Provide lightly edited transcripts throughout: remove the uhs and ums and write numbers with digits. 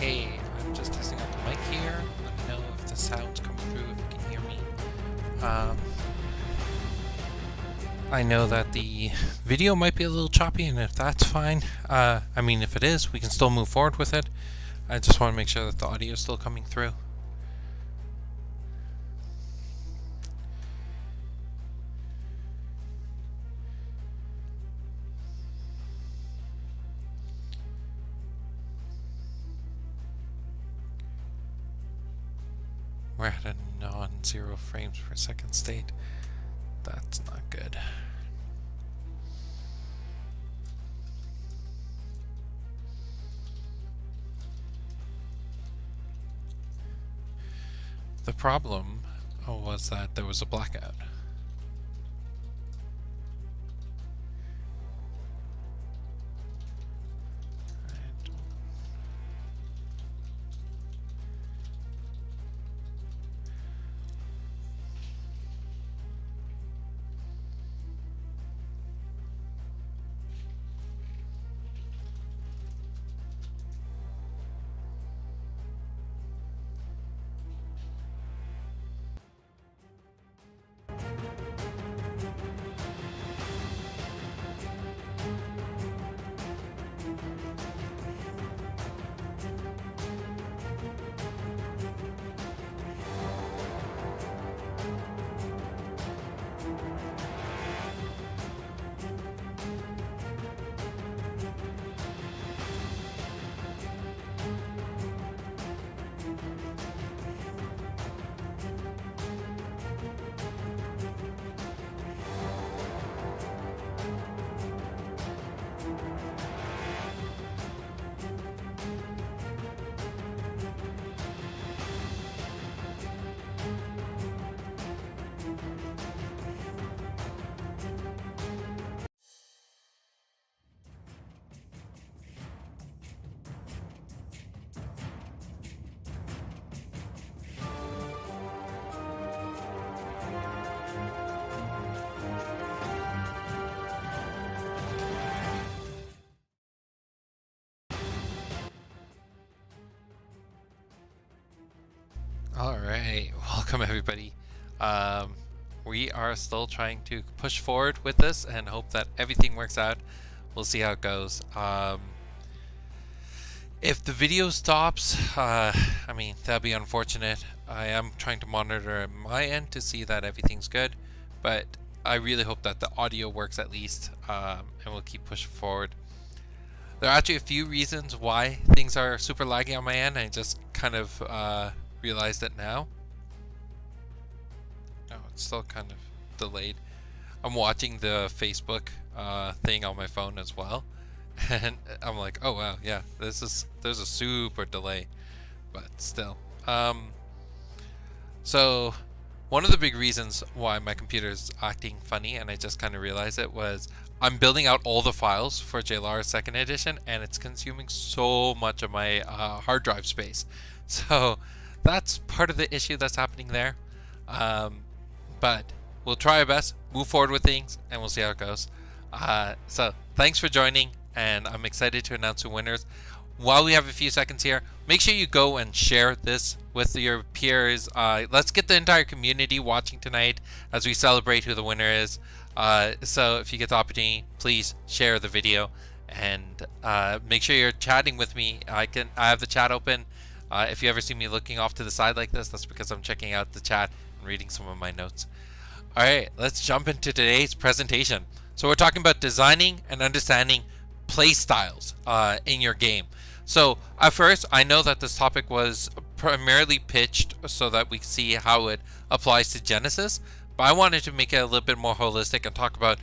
Hey, I'm just testing out the mic here. Let me know if the sound's coming through, if you can hear me. I know that the video might be a little choppy, and if that's fine, if it is, we can still move forward with it. I just want to make sure that the audio is still coming through. We're at a non-zero frames per second state. That's not good. The problem was that there was a blackout. Alright, welcome everybody. We are still trying to push forward with this and hope that everything works out. We'll see how it goes. If the video stops, that'd be unfortunate. I am trying to monitor my end to see that everything's good, but I really hope that the audio works at least, and we'll keep pushing forward. There are actually a few reasons why things are super laggy on my end. I just kind of realized it now. No, it's still kind of delayed. I'm watching the Facebook thing on my phone as well, and I'm like, oh wow, yeah, there's a super delay, but still. So one of the big reasons why my computer is acting funny, and I just kind of realized it, was I'm building out all the files for JLAR 2nd edition, and it's consuming so much of my hard drive space. So that's part of the issue that's happening there. But we'll try our best, move forward with things, and we'll see how it goes. So thanks for joining, and I'm excited to announce the winners. While we have a few seconds here, make sure you go and share this with your peers. Let's get the entire community watching tonight as we celebrate who the winner is. So if you get the opportunity, please share the video, and make sure you're chatting with me. I have the chat open. If you ever see me looking off to the side like this, that's because I'm checking out the chat and reading some of my notes. Alright, let's jump into today's presentation. So we're talking about designing and understanding play styles in your game. So at first, I know that this topic was primarily pitched so that we see how it applies to Genesis, but I wanted to make it a little bit more holistic and talk about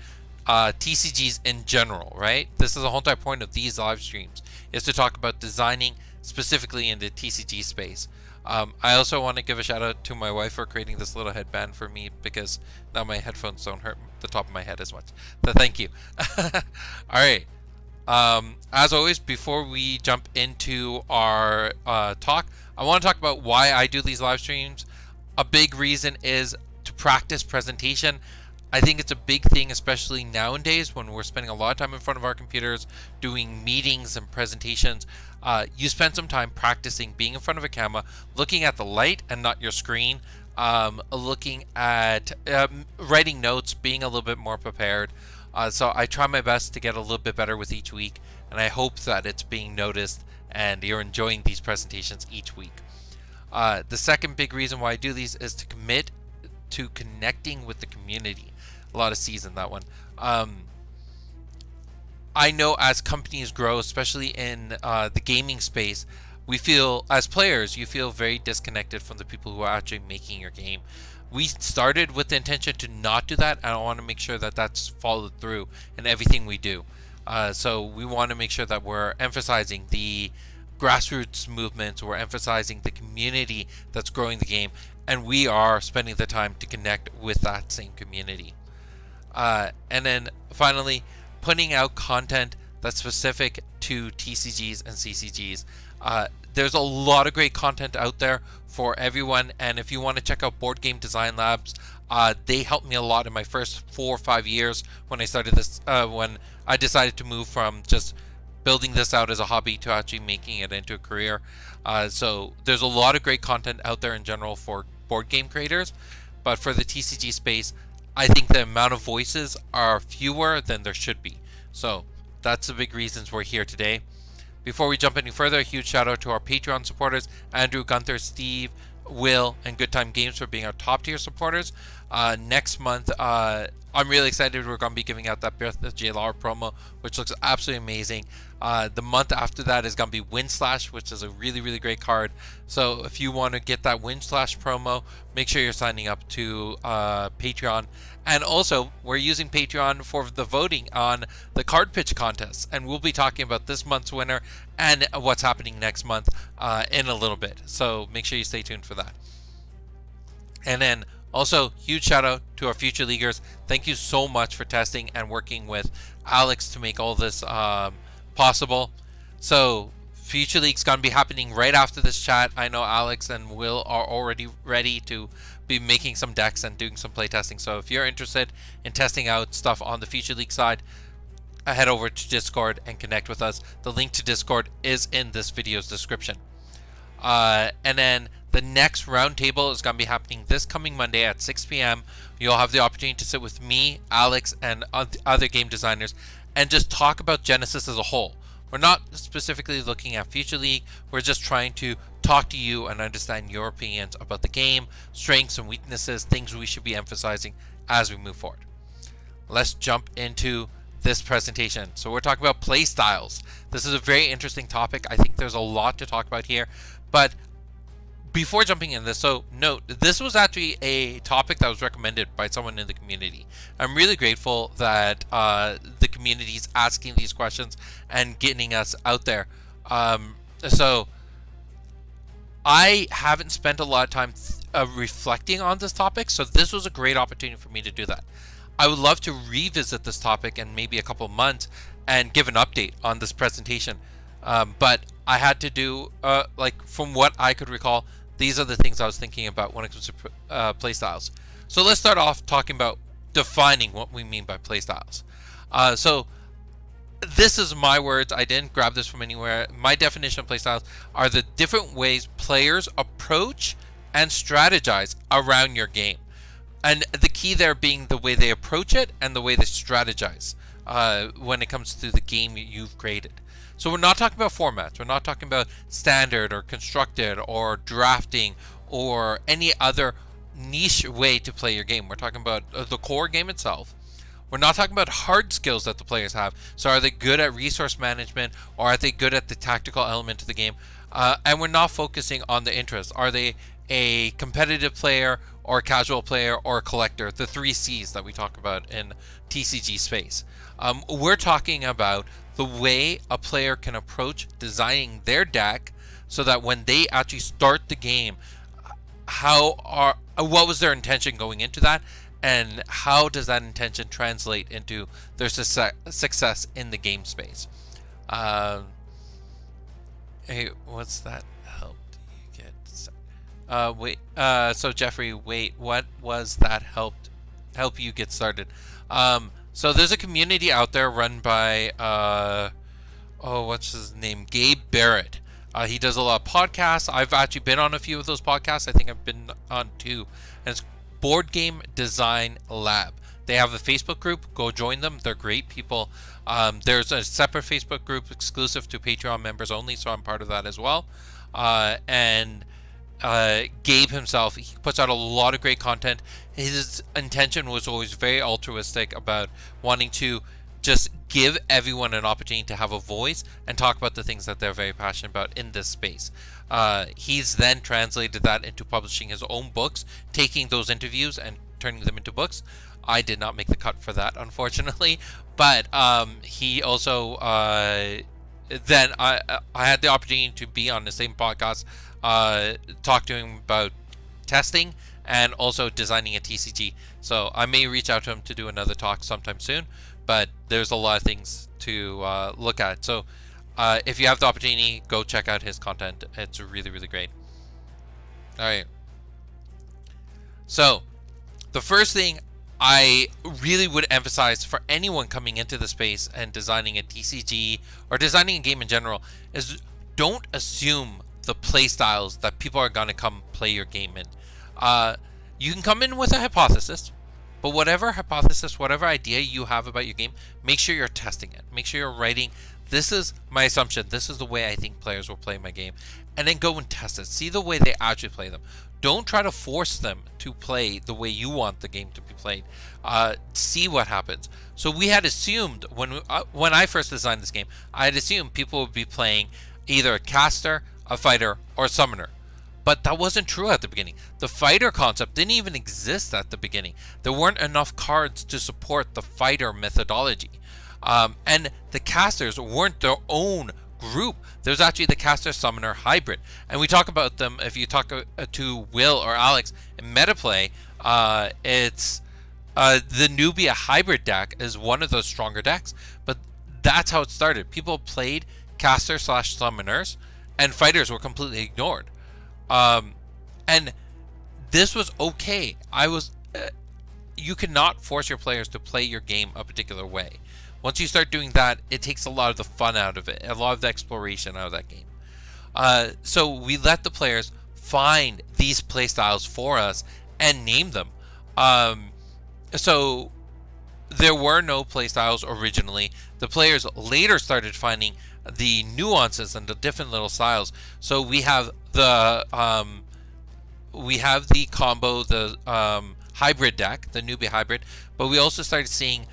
TCGs in general, right? This is the whole entire point of these live streams, is to talk about designing specifically in the TCG space. I also want to give a shout out to my wife for creating this little headband for me, because now my headphones don't hurt the top of my head as much. So thank you. Alright. As always, before we jump into our talk, I want to talk about why I do these live streams. A big reason is to practice presentation. I think it's a big thing, especially nowadays when we're spending a lot of time in front of our computers doing meetings and presentations. You spend some time practicing being in front of a camera, looking at the light and not your screen, looking at writing notes, being a little bit more prepared. So I try my best to get a little bit better with each week, and I hope that it's being noticed and you're enjoying these presentations each week. The second big reason why I do these is to commit to connecting with the community. A lot of C's in that one. I know as companies grow, especially in the gaming space, we feel, as players, you feel very disconnected from the people who are actually making your game. We started with the intention to not do that, and I want to make sure that that's followed through in everything we do. So we want to make sure that we're emphasizing the grassroots movements, we're emphasizing the community that's growing the game, and we are spending the time to connect with that same community. And then finally, putting out content that's specific to TCGs and CCGs. There's a lot of great content out there for everyone, and if you want to check out Board Game Design Labs, they helped me a lot in my first 4 or 5 years when I started this, when I decided to move from just building this out as a hobby to actually making it into a career. So there's a lot of great content out there in general for board game creators, but for the TCG space, I think the amount of voices are fewer than there should be. So that's the big reasons we're here today. Before we jump any further, a huge shout out to our Patreon supporters, Andrew, Gunther, Steve, Will, and Good Time Games for being our top tier supporters. Next month, I'm really excited. We're going to be giving out that Birth of JLR promo, which looks absolutely amazing. The month after that is going to be Windslash, which is a really, really great card. So if you want to get that Windslash promo, make sure you're signing up to Patreon. And also, we're using Patreon for the voting on the card pitch contest. And we'll be talking about this month's winner and what's happening next month in a little bit. So make sure you stay tuned for that. And then also, huge shout out to our future leaguers. Thank you so much for testing and working with Alex to make all this possible. So Future League's going to be happening right after this chat. I know Alex and Will are already ready to be making some decks and doing some playtesting. So if you're interested in testing out stuff on the Future League side, head over to Discord and connect with us. The link to Discord is in this video's description. And then the next roundtable is going to be happening this coming Monday at 6 p.m. You'll have the opportunity to sit with me, Alex, and other game designers and just talk about Genesis as a whole. We're not specifically looking at Future League. We're just trying to talk to you and understand your opinions about the game, strengths and weaknesses, things we should be emphasizing as we move forward. Let's jump into this presentation. So we're talking about play styles. This is a very interesting topic. I think there's a lot to talk about here. But before jumping into this, so note, this was actually a topic that was recommended by someone in the community. I'm really grateful that the community is asking these questions and getting us out there. So I haven't spent a lot of time reflecting on this topic, so this was a great opportunity for me to do that. I would love to revisit this topic in maybe a couple of months and give an update on this presentation. But I had to do, like, from what I could recall, these are the things I was thinking about when it comes to playstyles. So let's start off talking about defining what we mean by playstyles. So this is my words. I didn't grab this from anywhere. My definition of playstyles are the different ways players approach and strategize around your game. And the key there being the way they approach it and the way they strategize when it comes to the game you've created. So we're not talking about formats. We're not talking about standard or constructed or drafting or any other niche way to play your game. We're talking about the core game itself. We're not talking about hard skills that the players have. So are they good at resource management, or are they good at the tactical element of the game? And we're not focusing on the interest. Are they a competitive player or a casual player or a collector? The 3 C's that we talk about in TCG space. We're talking about the way a player can approach designing their deck so that when they actually start the game, what was their intention going into that, and how does that intention translate into their success in the game space. Hey, what's that? Helped you get? So Jeffrey, wait, what was that helped help you get started. So there's a community out there run by what's his name? Gabe Barrett. He does a lot of podcasts. I've actually been on a few of those podcasts. I think I've been on two. And it's Board Game Design Lab. They have a Facebook group. Go join them. They're great people. There's a separate Facebook group exclusive to Patreon members only, so I'm part of that as well. And Gabe himself, he puts out a lot of great content. His intention was always very altruistic about wanting to just give everyone an opportunity to have a voice and talk about the things that they're very passionate about in this space. He's then translated that into publishing his own books, taking those interviews and turning them into books. I did not make the cut for that, unfortunately, but he also then I had the opportunity to be on the same podcast, talk to him about testing and also designing a TCG. So I may reach out to him to do another talk sometime soon, but there's a lot of things to look at. So if you have the opportunity, go check out his content. It's really, really great. All right. So the first thing I really would emphasize for anyone coming into the space and designing a TCG or designing a game in general is don't assume the play styles that people are going to come play your game in. You can come in with a hypothesis, but whatever hypothesis, whatever idea you have about your game, make sure you're testing it. Make sure you're writing, this is my assumption, this is the way I think players will play my game, and then go and test it. See the way they actually play them. Don't try to force them to play the way you want the game to be played. See what happens. So we had assumed, when I first designed this game, I had assumed people would be playing either a caster, a fighter, or a summoner. But that wasn't true at the beginning. The fighter concept didn't even exist at the beginning. There weren't enough cards to support the fighter methodology. And the casters weren't their own group. There's actually the caster summoner hybrid. And we talk about them, if you talk to Will or Alex in Metaplay, it's the Nubia hybrid deck is one of those stronger decks. But that's how it started. People played caster / summoners, and fighters were completely ignored. And this was okay. You cannot force your players to play your game a particular way. Once you start doing that, it takes a lot of the fun out of it, a lot of the exploration out of that game. So we let the players find these playstyles for us and name them. So there were no playstyles originally. The players later started finding the nuances and the different little styles. So we have the combo, the hybrid deck, the Nubia hybrid, but we also started seeing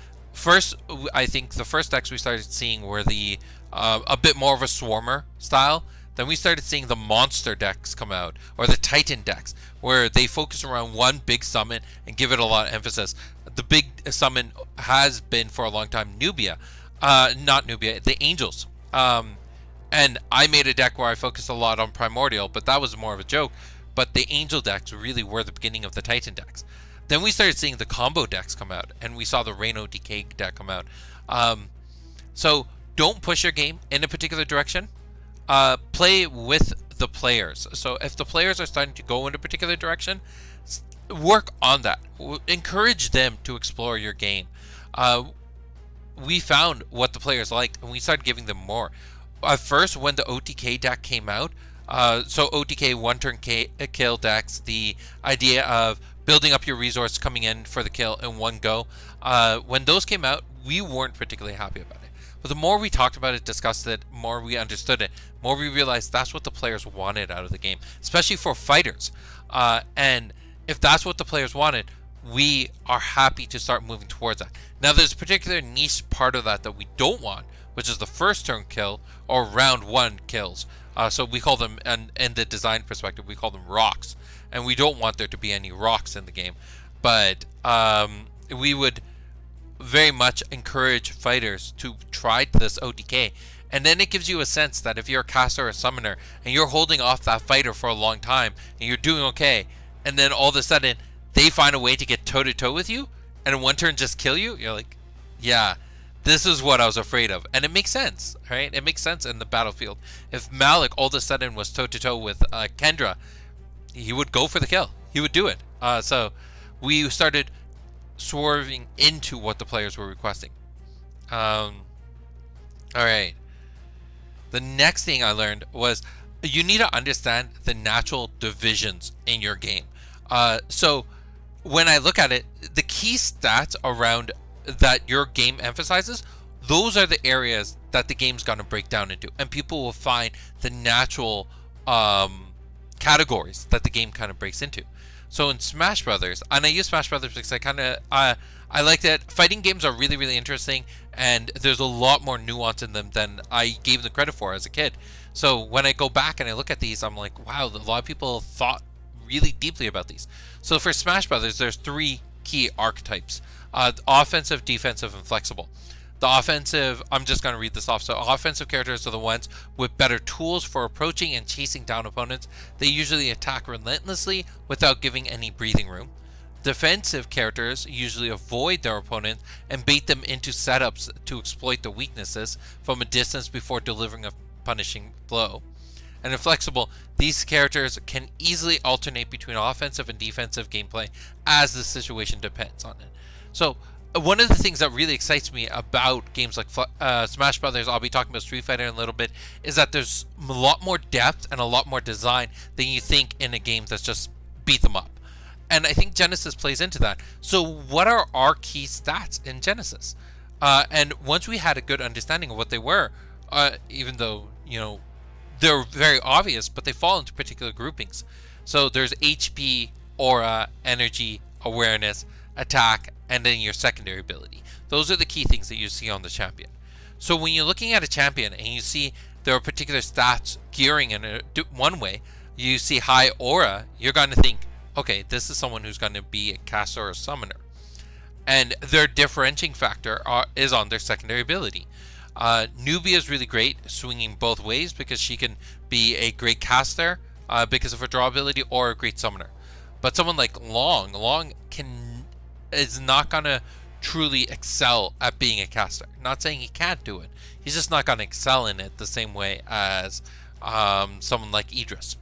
I think the first decks we started seeing were the a bit more of a swarmer style. Then we started seeing the monster decks come out, or the Titan decks, where they focus around one big summon and give it a lot of emphasis. The big summon has been for a long time Nubia, not Nubia, the Angels. And I made a deck where I focused a lot on Primordial, but that was more of a joke. But the Angel decks really were the beginning of the Titan decks. Then we started seeing the combo decks come out, and we saw the Reno Decay deck come out. So don't push your game in a particular direction. Play with the players. So if the players are starting to go in a particular direction, work on that. Encourage them to explore your game. We found what the players liked, and we started giving them more. At first, when the OTK deck came out, so OTK one-turn kill decks, the idea of building up your resource, coming in for the kill in one go, when those came out, we weren't particularly happy about it. But the more we talked about it, discussed it, more we understood it, more we realized that's what the players wanted out of the game, especially for fighters. And if that's what the players wanted, we are happy to start moving towards that. Now, there's a particular niche part of that we don't want, which is the first turn kill or round one kills. So we call them, and in the design perspective, we call them rocks. And we don't want there to be any rocks in the game. But we would very much encourage fighters to try this OTK. And then it gives you a sense that if you're a caster or a summoner and you're holding off that fighter for a long time and you're doing okay, and then all of a sudden they find a way to get toe-to-toe with you and in one turn just kill you, you're like, yeah, this is what I was afraid of. And it makes sense, right? It makes sense in the battlefield. If Malik all of a sudden was toe-to-toe with Kendra, he would go for the kill. He would do it. So we started swerving into what the players were requesting. All right. The next thing I learned was you need to understand the natural divisions in your game. So when I look at it, the key stats around that your game emphasizes, those are the areas that the game's going to break down into, and people will find the natural categories that the game kind of breaks into. So in Smash Brothers, and I use Smash Brothers because I like that fighting games are really, really interesting, and there's a lot more nuance in them than I gave them credit for as a kid. So when I go back and I look at these, I'm like, wow, a lot of people thought really deeply about these. So for Smash Brothers, there's 3 key archetypes: offensive, defensive, and flexible. The offensive, I'm just going to read this off. So offensive characters are the ones with better tools for approaching and chasing down opponents. They usually attack relentlessly without giving any breathing room. Defensive characters usually avoid their opponents and bait them into setups to exploit the weaknesses from a distance before delivering a punishing blow. And in flexible, these characters can easily alternate between offensive and defensive gameplay as the situation depends on it. So one of the things that really excites me about games like Smash Brothers, I'll be talking about Street Fighter in a little bit, is that there's a lot more depth and a lot more design than you think in a game that's just beat them up. And I think Genesis plays into that. So what are our key stats in Genesis? And once we had a good understanding of what they were, even though, they're very obvious, but they fall into particular groupings. So there's HP, aura, energy, awareness, attack, and then your secondary ability. Those are the key things that you see on the champion. So when you're looking at a champion and you see there are particular stats gearing in one way, you see high aura, you're going to think, okay, this is someone who's going to be a caster or a summoner. And their differentiating factor is on their secondary ability. Nubia is really great, swinging both ways, because she can be a great caster because of her draw ability, or a great summoner. But someone like Long is not going to truly excel at being a caster. Not saying he can't do it. He's just not going to excel in it the same way as someone like Idris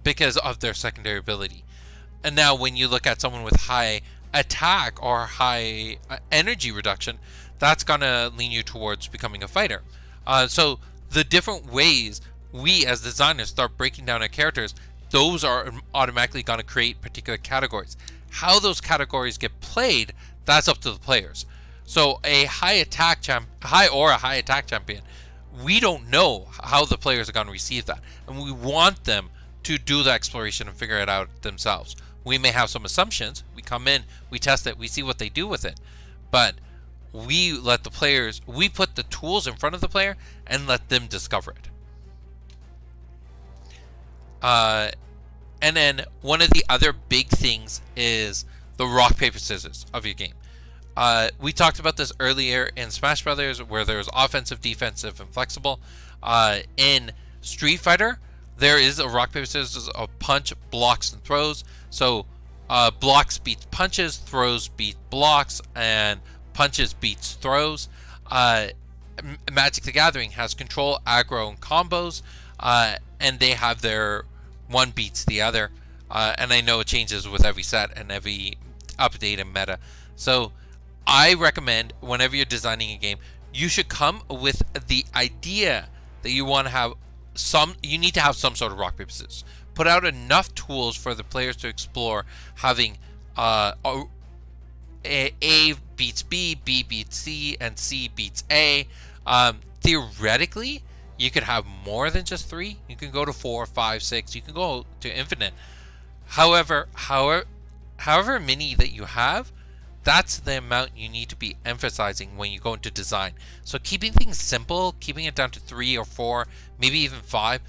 because of their secondary ability. And now when you look at someone with high attack or high energy reduction, that's going to lean you towards becoming a fighter. So the different ways we as designers start breaking down our characters, those are automatically going to create particular categories. How those categories get played, that's up to the players. So a high aura, high attack champion, we don't know how the players are going to receive that, and we want them to do the exploration and figure it out themselves. We may have some assumptions. We come in, we test it, we see what they do with it, but we let the players, we put the tools in front of the player and let them discover it. And then one of the other big things is the rock, paper, scissors of your game. We talked about this earlier in Smash Brothers, where there's offensive, defensive, and flexible. In Street Fighter, there is a rock, paper, scissors of punch, blocks, and throws. So blocks beats punches, throws beat blocks, and punches beats throws. Magic the Gathering has control, aggro, and combos, and they have their one beats the other, and I know it changes with every set and every update and meta. So I recommend whenever you're designing a game, you should come with the idea that you want to have you need to have some sort of rock, paper, scissors. Put out enough tools for the players to explore, having A beats B, B beats C, and C beats A. Theoretically, you could have more than just 3. You can go to 4, 5, 6. You can go to infinite. However many that you have, that's the amount you need to be emphasizing when you go into design. So keeping things simple, keeping it down to 3 or 4, maybe even 5.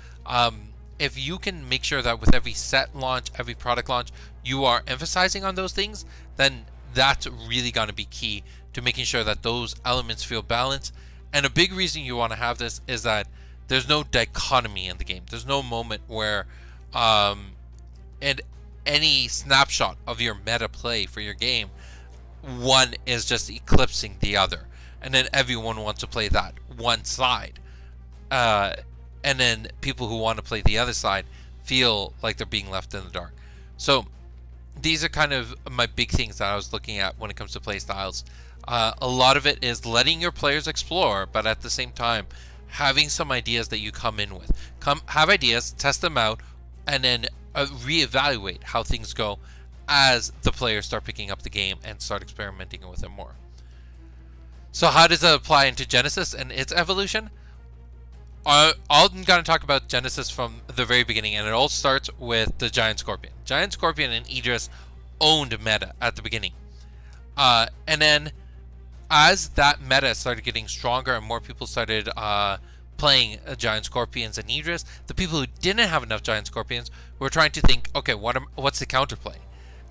If you can make sure that with every set launch, every product launch, you are emphasizing on those things, then that's really going to be key to making sure that those elements feel balanced. And a big reason you want to have this is that there's no dichotomy in the game. There's no moment where in any snapshot of your meta play for your game, one is just eclipsing the other, and then everyone wants to play that one side, and then people who want to play the other side feel like they're being left in the dark. So these are kind of my big things that I was looking at when it comes to play styles. A lot of it is letting your players explore, but at the same time, having some ideas that you come in with. Have ideas, test them out, and then reevaluate how things go as the players start picking up the game and start experimenting with it more. So how does it apply into Genesis and its evolution? I'm going to talk about Genesis from the very beginning, and it all starts with the Giant Scorpion. Giant Scorpion and Idris owned meta at the beginning. And then as that meta started getting stronger and more people started playing Giant Scorpions and Idris, the people who didn't have enough Giant Scorpions were trying to think, okay, what's the counterplay?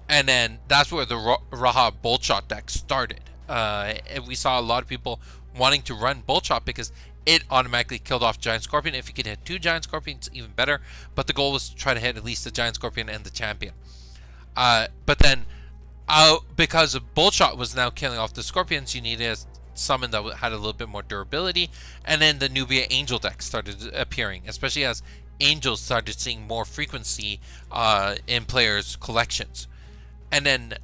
And then that's where the Raha Bolt Shot deck started. And we saw a lot of people wanting to run Bolt Shot because it automatically killed off Giant Scorpion. If you could hit 2 Giant Scorpions, even better. But the goal was to try to hit at least the Giant Scorpion and the Champion. But then, because Bolt Shot was now killing off the Scorpions, you needed a summon that had a little bit more durability. And then the Nubia Angel deck started appearing, especially as Angels started seeing more frequency in players' collections. And then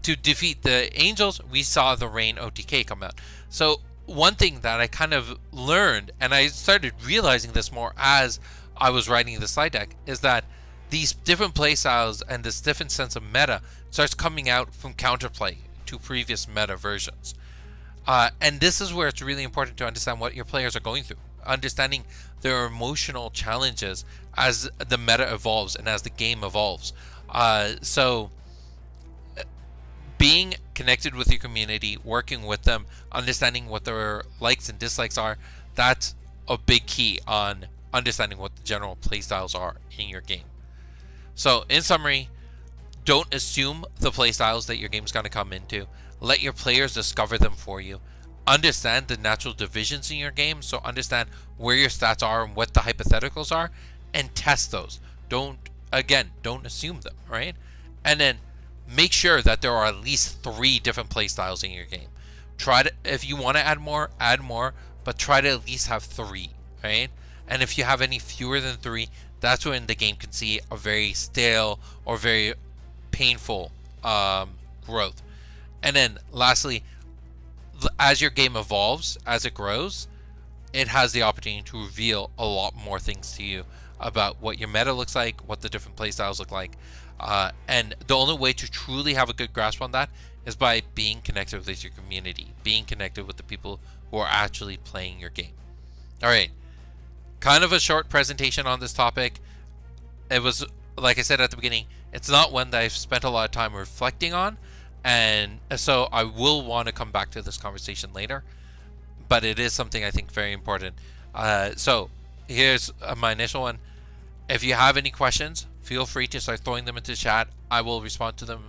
to defeat the Angels, we saw the Rain OTK come out. So one thing that I kind of learned, and I started realizing this more as I was writing the slide deck, is that these different playstyles and this different sense of meta starts coming out from counterplay to previous meta versions. And this is where it's really important to understand what your players are going through, understanding their emotional challenges as the meta evolves and as the game evolves. So being connected with your community, working with them, understanding what their likes and dislikes are, that's a big key on understanding what the general playstyles are in your game. So in summary, don't assume the playstyles that your game's going to come into. Let your players discover them for you. Understand the natural divisions in your game, so understand where your stats are and what the hypotheticals are, and test those. Don't assume them, right? And then make sure that there are at least 3 different playstyles in your game. If you want to add more, but try to at least have 3, right? And if you have any fewer than 3, that's when the game can see a very stale or very painful growth. And then lastly, as your game evolves, as it grows, it has the opportunity to reveal a lot more things to you about what your meta looks like, what the different playstyles look like. And the only way to truly have a good grasp on that is by being connected with your community, being connected with the people who are actually playing your game. All right, kind of a short presentation on this topic. It was, like I said at the beginning, it's not one that I've spent a lot of time reflecting on, and so I will want to come back to this conversation later, but it is something I think very important. So here's my initial one. If you have any questions, feel free to start throwing them into chat. I will respond to them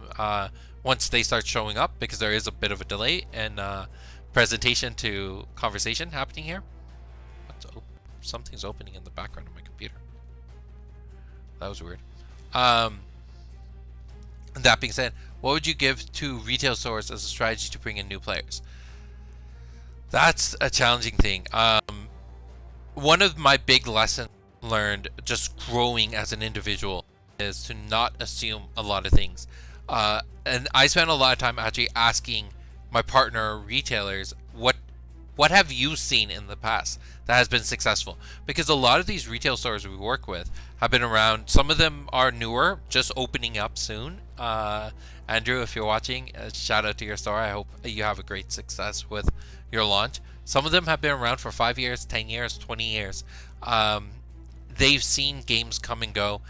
once they start showing up, because there is a bit of a delay in presentation to conversation happening here. Something's opening in the background of my computer. That was weird. That being said, what would you give to retail stores as a strategy to bring in new players? That's a challenging thing. One of my big lessons learned just growing as an individual is to not assume a lot of things. And I spent a lot of time actually asking my partner retailers, what have you seen in the past that has been successful? Because a lot of these retail stores we work with have been around. Some of them are newer, just opening up soon. Andrew, if you're watching, shout out to your store. I hope you have a great success with your launch. Some of them have been around for 5 years, 10 years, 20 years. They've seen games come and go.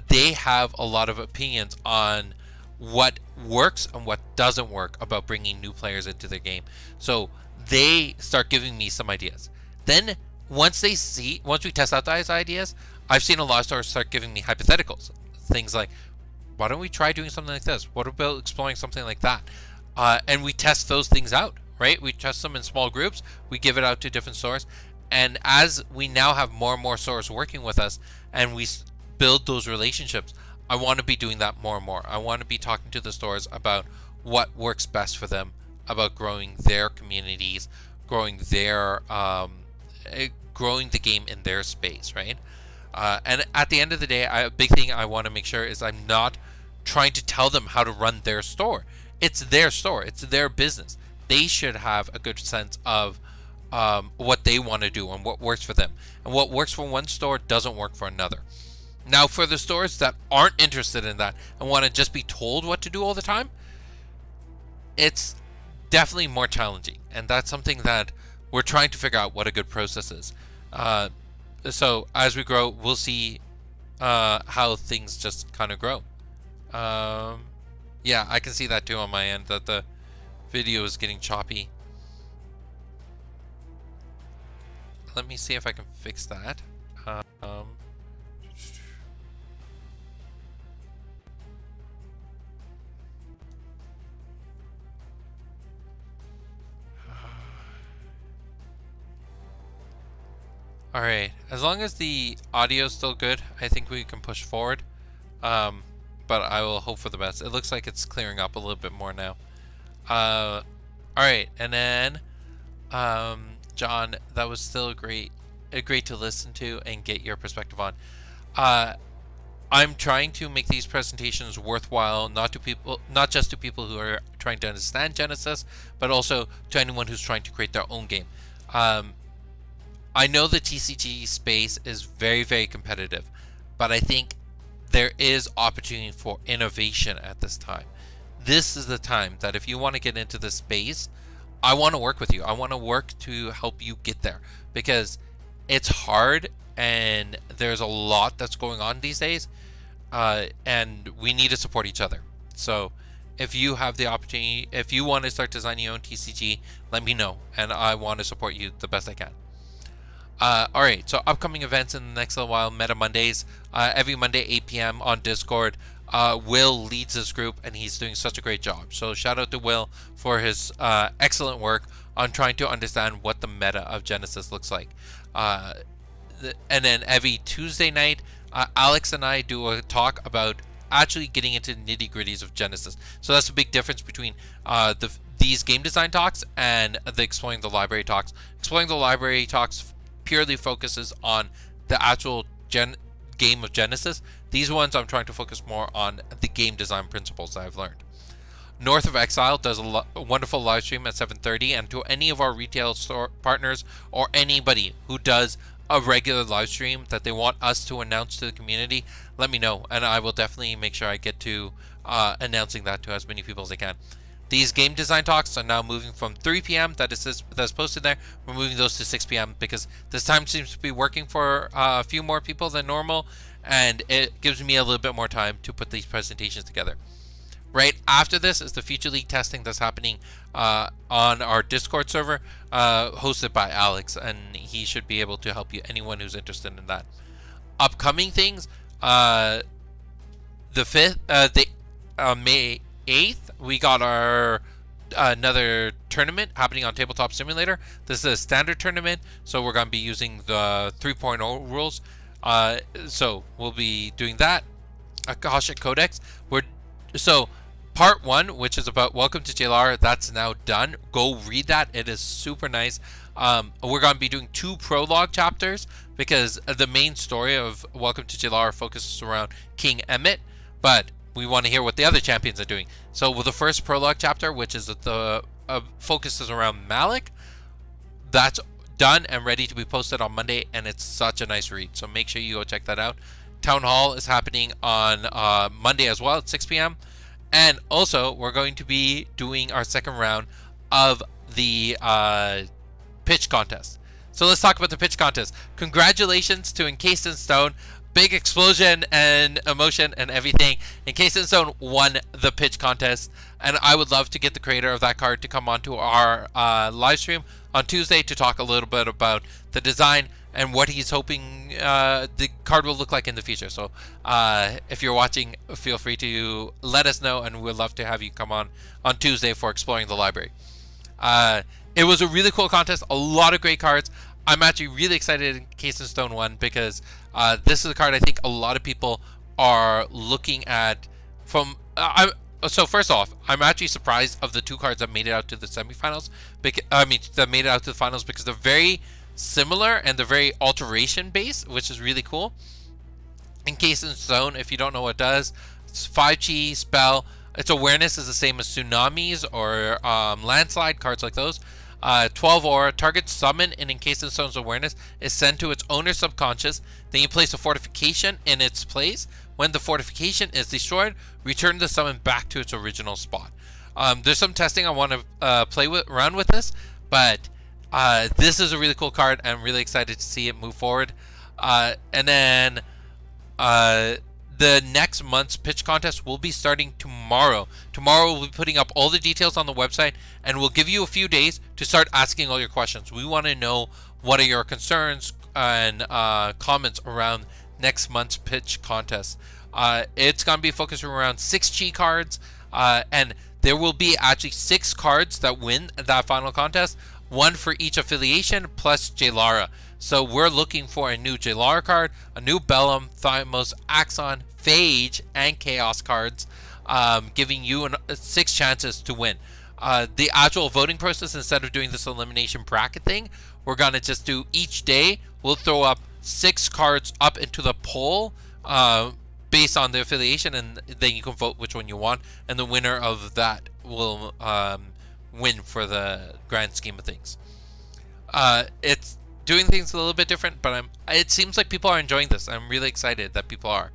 They have a lot of opinions on what works and what doesn't work about bringing new players into their game. So they start giving me some ideas. Then once we test out those ideas, I've seen a lot of stores start giving me hypotheticals. Things like, why don't we try doing something like this? What about exploring something like that? And we test those things out, right? We test them in small groups. We give it out to different stores. And as we now have more and more stores working with us and we build those relationships, I want to be doing that more and more. I want to be talking to the stores about what works best for them, about growing their communities, growing the game in their space, right? And at the end of the day, a big thing I want to make sure is I'm not trying to tell them how to run their store. It's their store. It's their business. They should have a good sense of what they want to do and what works for them. And what works for one store doesn't work for another. Now, for the stores that aren't interested in that and want to just be told what to do all the time, it's definitely more challenging. And that's something that we're trying to figure out what a good process is. So as we grow, we'll see how things just kind of grow. Yeah, I can see that too on my end, that the video is getting choppy. Let me see if I can fix that. Alright, as long as the audio is still good, I think we can push forward. But I will hope for the best. It looks like it's clearing up a little bit more now. Alright, and then John, that was still great to listen to and get your perspective on. I'm trying to make these presentations worthwhile, not just to people who are trying to understand Genesis, but also to anyone who's trying to create their own game. I know the TCG space is very, very competitive, but I think there is opportunity for innovation at this time. This is the time that if you want to get into this space, I want to work with you. I want to work to help you get there, because it's hard and there's a lot that's going on these days, and we need to support each other. So if you have the opportunity, if you want to start designing your own TCG, let me know, and I want to support you the best I can. Alright, so upcoming events in the next little while, Meta Mondays, every Monday 8 p.m. on Discord. Will leads this group, and he's doing such a great job. So shout out to Will for his excellent work on trying to understand what the meta of Genesis looks like. And then every Tuesday night, Alex and I do a talk about actually getting into nitty-gritties of Genesis. So that's a big difference between these game design talks and the Exploring the Library talks. Exploring the Library talks purely focuses on the actual game of Genesis. These ones I'm trying to focus more on the game design principles that I've learned. North of Exile does a wonderful live stream at 7:30, and to any of our retail store partners or anybody who does a regular live stream that they want us to announce to the community, let me know, and I will definitely make sure I get to announcing that to as many people as I can. These game design talks are now moving from 3 p.m. that's posted there. We're moving those to 6 p.m. because this time seems to be working for a few more people than normal, and it gives me a little bit more time to put these presentations together. Right after this is the Future League testing that's happening on our Discord server, hosted by Alex, and he should be able to help you, anyone who's interested in that. Upcoming things, the 5th, May 8th, we got our another tournament happening on Tabletop Simulator. This is a standard tournament, so we're going to be using the 3.0 rules. So we'll be doing that. Akashic Codex. So part 1, which is about Welcome to JLR, that's now done. Go read that. It is super nice. We're going to be doing 2 prologue chapters because the main story of Welcome to JLR focuses around King Emmett, but we want to hear what the other champions are doing. So with the first prologue chapter, which is the focuses around Malik, that's done and ready to be posted on Monday, and it's such a nice read. So make sure you go check that out. Town Hall is happening on Monday as well at 6 p.m. And also, we're going to be doing our second round of the pitch contest. So let's talk about the pitch contest. Congratulations to Encased in Stone. Big explosion and emotion and everything. Encased in Stone won the pitch contest, and I would love to get the creator of that card to come onto our live stream on Tuesday to talk a little bit about the design and what he's hoping the card will look like in the future. So if you're watching, feel free to let us know, and we'd love to have you come on Tuesday for Exploring the Library. It was a really cool contest, a lot of great cards. I'm actually really excited Encased in Stone won because this is a card I think a lot of people are looking at from... So first off, I'm actually surprised of the 2 cards that made it out to the semifinals. That made it out to the finals because they're very similar and they're very alteration based, which is really cool. Encased in Stone, if you don't know what it does, It's 5G spell. Its awareness is the same as tsunamis or landslide cards like those. 12 aura. Target summon and encased in someone's awareness is sent to its owner's subconscious. Then you place a fortification in its place. When the fortification is destroyed, return the summon back to its original spot. There's some testing I want to play around with this, but this is a really cool card. I'm really excited to see it move forward. And then the next month's pitch contest will be starting tomorrow. Tomorrow we'll be putting up all the details on the website, and we'll give you a few days to start asking all your questions. We want to know what are your concerns and comments around next month's pitch contest. It's going to be focused around 6G cards, and there will be actually 6 cards that win that final contest, one for each affiliation plus Jaylara. So we're looking for a new Jaylara card, a new Bellum, Thymos, Axon, Phage, and Chaos cards, giving you 6 chances to win. The actual voting process, instead of doing this elimination bracket thing, we're going to just do each day, we'll throw up 6 cards up into the poll based on the affiliation, and then you can vote which one you want, and the winner of that will win for the grand scheme of things. It's doing things a little bit different, but it seems like people are enjoying this. I'm really excited that people are.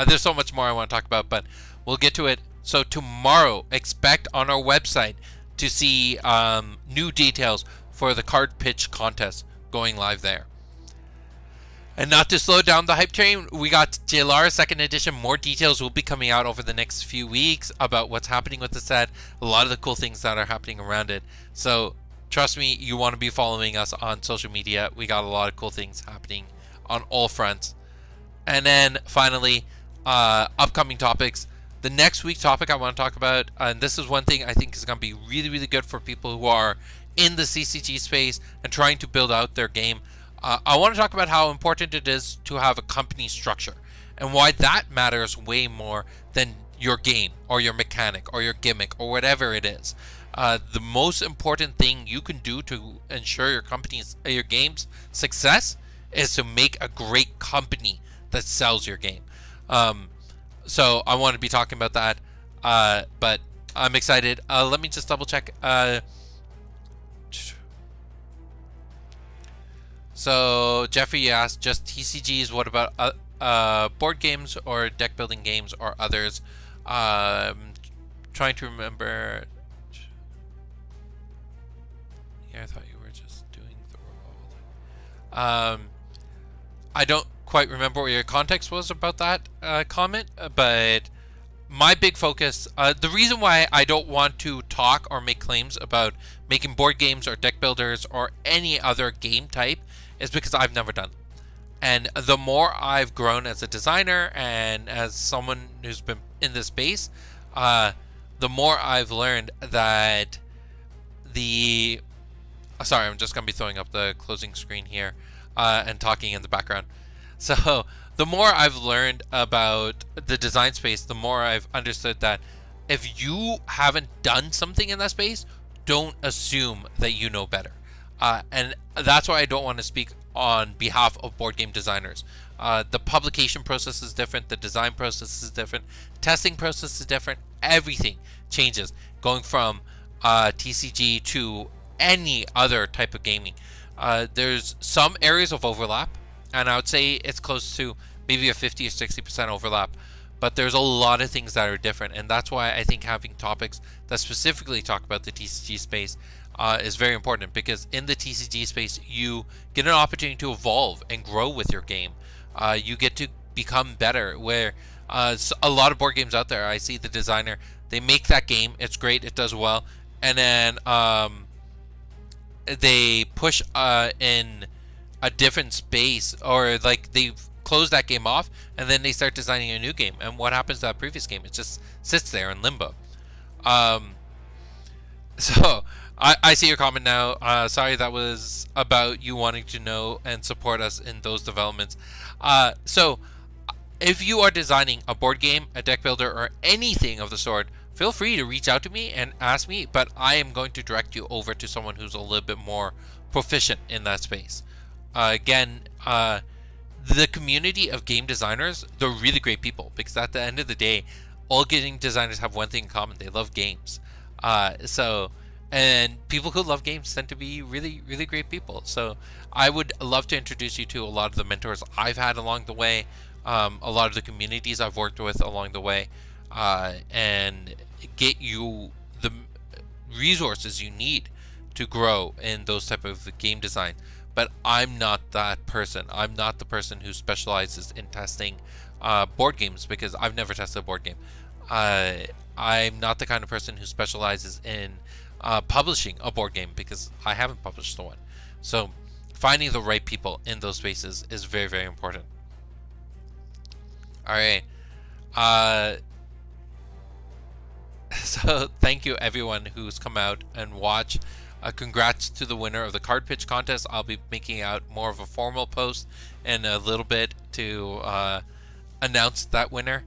There's so much more I want to talk about, but we'll get to it. So tomorrow, expect on our website to see new details for the card pitch contest going live there. And not to slow down the hype train, we got Jaylara 2nd Edition. More details will be coming out over the next few weeks about what's happening with the set, a lot of the cool things that are happening around it. So trust me, you want to be following us on social media. We got a lot of cool things happening on all fronts. And then finally, upcoming topics. The next week's topic I want to talk about, and this is one thing I think is going to be really, really good for people who are in the CCG space and trying to build out their game. I want to talk about how important it is to have a company structure and why that matters way more than your game or your mechanic or your gimmick or whatever it is. The most important thing you can do to ensure your game's success is to make a great company that sells your game. So I want to be talking about that, but I'm excited. Let me just double check. So Jeffrey asked, just TCGs, what about board games or deck building games or others? Trying to remember. Yeah, I thought you were just doing the revolve. I don't quite remember what your context was about that comment, but my big focus, the reason why I don't want to talk or make claims about making board games or deck builders or any other game type is because I've never done them. And the more I've grown as a designer and as someone who's been in this space, the more I've learned that sorry, I'm just going to be throwing up the closing screen here and talking in the background. So the more I've learned about the design space, the more I've understood that if you haven't done something in that space, don't assume that you know better. And that's why I don't want to speak on behalf of board game designers. The publication process is different. The design process is different. Testing process is different. Everything changes going from TCG to any other type of gaming. There's some areas of overlap, and I would say it's close to maybe a 50 or 60% overlap. But there's a lot of things that are different, and that's why I think having topics that specifically talk about the TCG space is very important, because in the TCG space you get an opportunity to evolve and grow with your game. You get to become better, where a lot of board games out there, I see the designer, they make that game, it's great, it does well, and then they push in a different space, or like they close that game off and then they start designing a new game, and what happens to that previous game? It just sits there in limbo. So I see your comment now. Sorry, that was about you wanting to know and support us in those developments. So if you are designing a board game, a deck builder, or anything of the sort, feel free to reach out to me and ask me, but I am going to direct you over to someone who's a little bit more proficient in that space. Again, the community of game designers, they're really great people, because at the end of the day, all game designers have one thing in common: they love games. So, and people who love games tend to be really, really great people. So I would love to introduce you to a lot of the mentors I've had along the way, a lot of the communities I've worked with along the way, and get you the resources you need to grow in those type of game design. But I'm not that person. I'm not the person who specializes in testing board games, because I've never tested a board game. I'm not the kind of person who specializes in publishing a board game, because I haven't published one. So finding the right people in those spaces is very, very important. All right. So thank you everyone who's come out and watched. Congrats to the winner of the card pitch contest. I'll be making out more of a formal post in a little bit to announce that winner,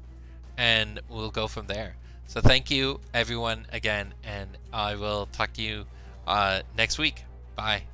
and we'll go from there. So thank you everyone again, and I will talk to you next week. Bye.